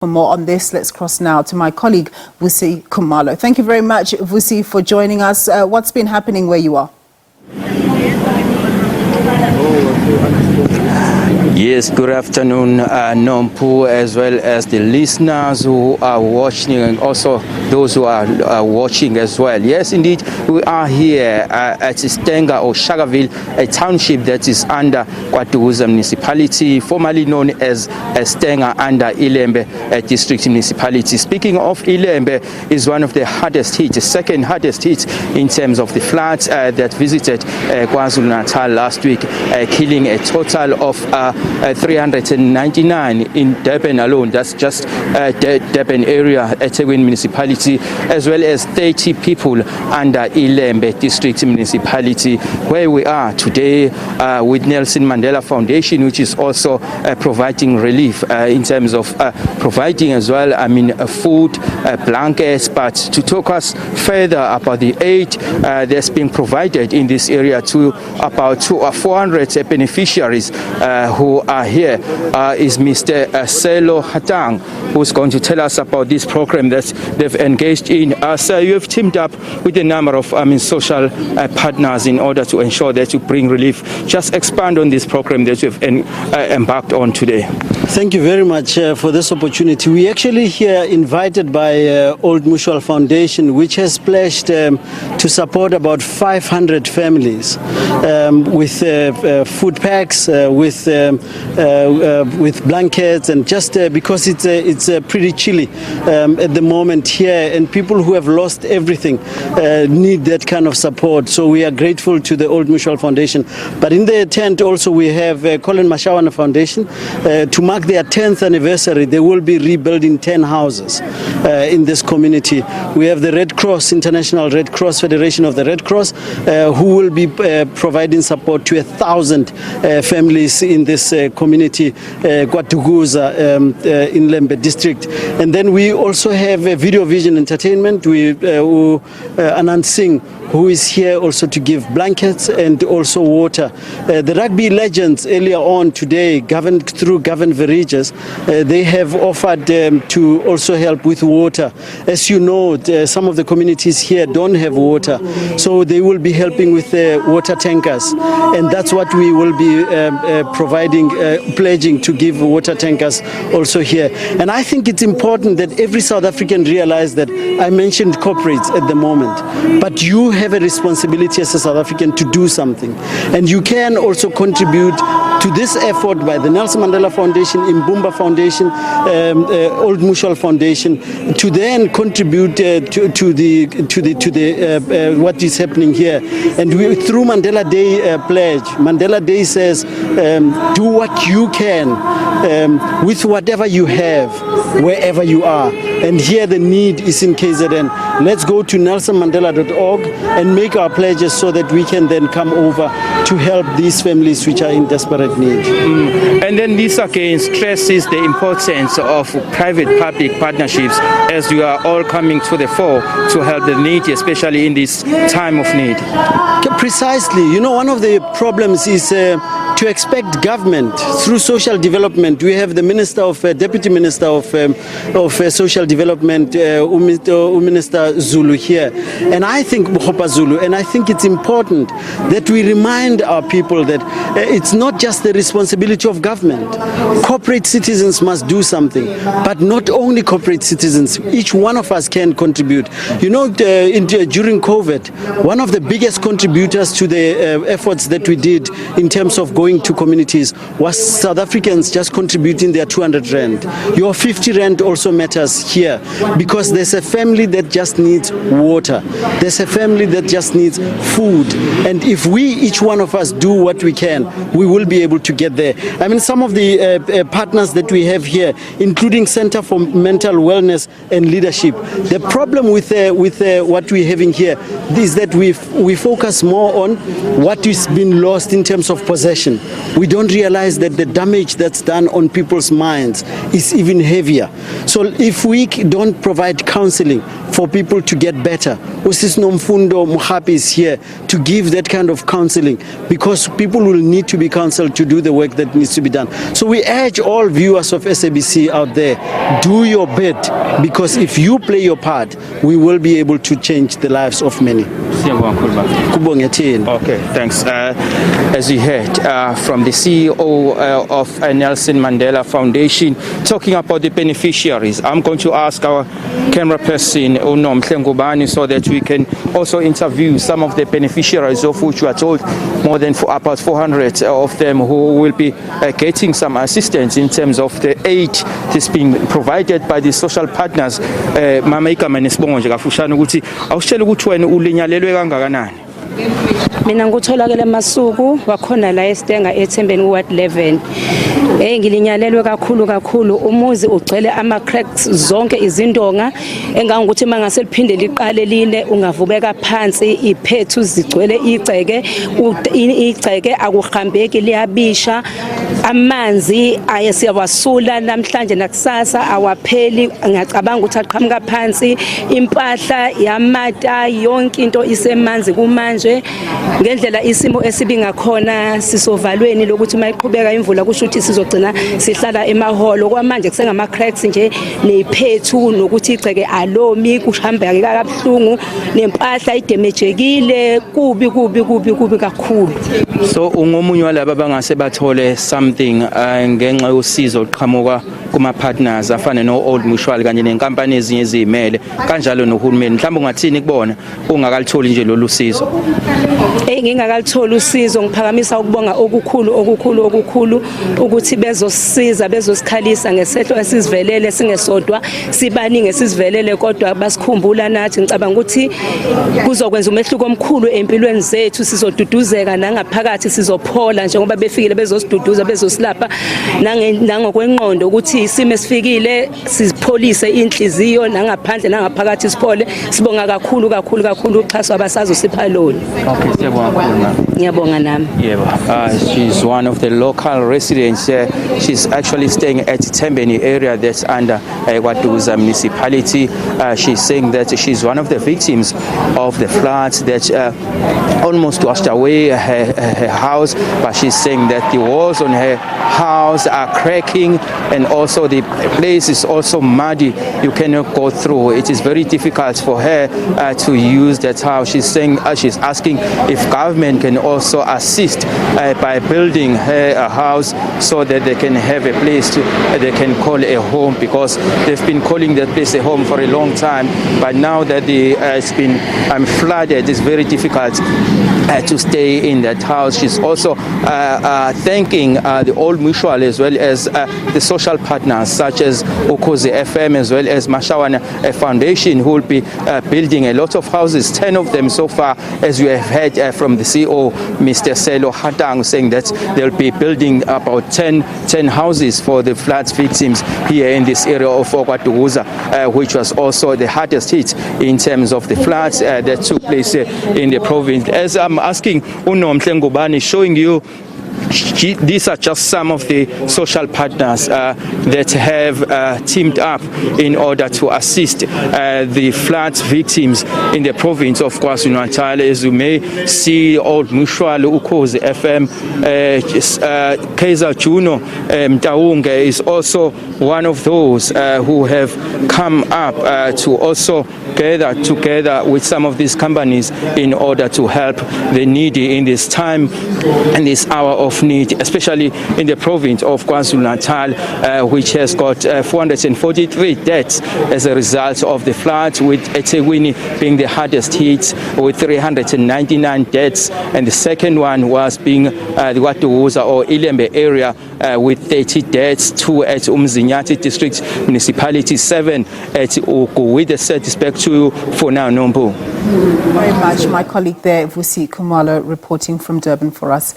For more on this, let's cross now to my colleague, Vusi Khumalo. Thank you very much, Vusi, for joining us. What's been happening where you are? Yes, good afternoon, Nompu, as well as the listeners who are watching and also those who are watching as well. Yes, indeed, we are here at Stenga or Shagaville, a township that is under KwaZulu municipality, formerly known as Stenga under Illembe district municipality. Speaking of Illembe, is one of the hardest hit, the second hardest hit in terms of the floods that visited KwaZulu-Natal last week, killing a total of 399 in Durban alone. That's just Durban area, eThekwini municipality, as well as 30 people under Illembe district municipality, where we are today with Nelson Mandela Foundation, which is also providing relief in terms of providing as well, food, blankets. But to talk us further about the aid that's being provided in this area to about 400 beneficiaries who are here is Mr. Selo Hatang, who's going to tell us about this program that they've engaged in. Sir, you have teamed up with a number of social partners in order to ensure that you bring relief. Just expand on this program that you've embarked on today. Thank you very much for this opportunity. We actually here invited by Old Mutual Foundation, which has pledged to support about 500 families with food packs, with blankets, and just because it's pretty chilly at the moment here, and people who have lost everything need that kind of support. So we are grateful to the Old Mutual Foundation. But in the tent also we have Colin Mashawana Foundation. To mark their 10th anniversary, they will be rebuilding 10 houses in this community. We have the Red Cross, International Red Cross Federation of the Red Cross, who will be providing support to 1,000 families in this community, KwaZulu in Illembe district. And then we also have Video Vision Entertainment, Anand Singh, who is here also to give blankets and also water. The rugby legends earlier on today, through Govern Villages, they have offered to also help with water. As you know, some of the communities here don't have water, so they will be helping with water tankers, and that's what we will be providing, pledging to give water tankers also here. And I think it's important that every South African realize that I mentioned corporates at the moment, but you have a responsibility as a South African to do something, and you can also contribute to this effort by the Nelson Mandela Foundation, Mbumba Foundation, Old Mutual Foundation, to then contribute to the what is happening here. And through Mandela Day pledge, Mandela Day says, do what you can with whatever you have, wherever you are. And here the need is in KZN. Let's go to nelsonmandela.org and make our pledges so that we can then come over to help these families which are in desperate need. And then this again stresses the importance of private-public partnerships as you are all coming to the fore to help the needy, especially in this time of need. Precisely. You know, one of the problems is to expect government through social development. We have the Deputy Minister of Social Development, Minister Zulu here, and I think Zulu, and I think it's important that we remind our people that it's not just the responsibility of government. Corporate citizens must do something, but not only corporate citizens. Each one of us can contribute. You know, during COVID, one of the biggest contributors to the efforts that we did in terms of going to communities was South Africans just contributing their 200 rand. Your 50 rand also matters here, because there's a family that just needs water. There's a family that just needs food. And if we, each one of us, do what we can, we will be able to get there. I mean, some of the partners that we have here, including Center for Mental Wellness and Leadership, the problem with what we're having here is that we focus more on what is being lost in terms of possession. We don't realize that the damage that's done on people's minds is even heavier. So if we don't provide counseling for people to get better, Usisi Nomfundo Muhapi is here to give that kind of counseling, because people will need to be counseled to do the work that needs to be done. So we urge all viewers of SABC out there, do your bit, because if you play your part, we will be able to change the lives of many. Okay, thanks. As you heard from the CEO of Nelson Mandela Foundation, talking about the beneficiaries, I'm going to ask our camera person, Ngubani, so that we can also interview some of the beneficiaries, of which we are told more than about 400 of them who will be getting some assistance in terms of the aid that's being provided by the social partners. Mama igama nesibongo nje kafushane ukuthi awushela ukuthi wena ulinyalelwe kangakanani. Mina ngutholakele masuku wakhona la eStenga eThembeni Ward 11. Ngilinyalelwe kakhulu umuzi ugcwele ama cracks zonke izindonga engangokuthi mangase liphinde liqale line ungavubeka phansi iphethu zigcwele igceke akuhambeki liyabisha amanzi ayesiyawasula namhlanje nakusasa awapheli ngiyacabanga ukuthi aqhamuka phansi impahla yamata yonke into isemanzi kumanje ngendlela isimo esibi ngakhona sisovalweni lokuthi mayiqhubeka imvula kusho ukuthi sizogcina sihlala emaholo kwamanje kusengama cracks nje nephethu nokuthi igceke alomi kuhamba kabuhlungu nempahla idemejekile kubi kakhulu. So ungomunye walabo bangase bathole something ngenxa yosizo oqhamuka kuma partners afana no Old Mutual kanye nenkampani ezinye ezimele kanjalo nohulumeni, mhlawumbe ungathini kubona ungakalitholi nje lolu sizo? Ngingakalithola usizo ngiphakamisa ukubonga okukhulu ukuthi bezosiza bezosikhalisa ngesehlo esisivelele singesodwa sibaningi esivelele kodwa basikhumbula nathi. Ngicabanga ukuthi kuzokwenza umehluko omkhulu empilweni zethu, sizoduduzeka nangaphakathi sizophola njengoba befikile bezosiduduza bezosilapha nangokwenqondo ukuthi isimo esifikile sipholise inhliziyo nangaphandle nangaphakathi siphole. Sibonga kakhulu uxhaso abasazo sipha lona. She's one of the local residents. She's actually staying at Tembeni area that's under KwaZulu municipality. She's saying that she's one of the victims of the floods that almost washed away her house, but she's saying that the walls on her house are cracking and also the place is also muddy. You cannot go through. It is very difficult for her to use that house. She's saying she's asking if government can also assist by building her a house so that they can have a place they can call a home, because they've been calling that place a home for a long time, but now that it's been flooded, it's very difficult to stay in that house. She's also thanking the Old Mutual as well as the social partners such as KZN FM as well as Mashawana Foundation, who will be building a lot of houses, 10 of them so far, as you have heard from the CEO, Mr. Selo Hatang, saying that they'll be building about 10 houses for the floods victims here in this area of KwaZulu-Natal, which was also the hardest hit in terms of the floods that took place in the province. As I'm asking Ngubani, showing you, these are just some of the social partners that have teamed up in order to assist the flood victims in the province of KwaZulu-Natal. As you may see, Old Mutual, KZN FM, KZN Mtaunga is also one of those who have come up to also gather together with some of these companies in order to help the needy in this time and this hour of need, especially in the province of KwaZulu-Natal, which has got 443 deaths as a result of the floods, with eThekwini being the hardest hit with 399 deaths, and the second one was being the KwaZulu or Illembe area with 30 deaths, 2 at Umzinyati district municipality, 7 at Ugu. With the set back to you for now, Nombu. Very much. My colleague there, Vusi Khumalo, reporting from Durban for us.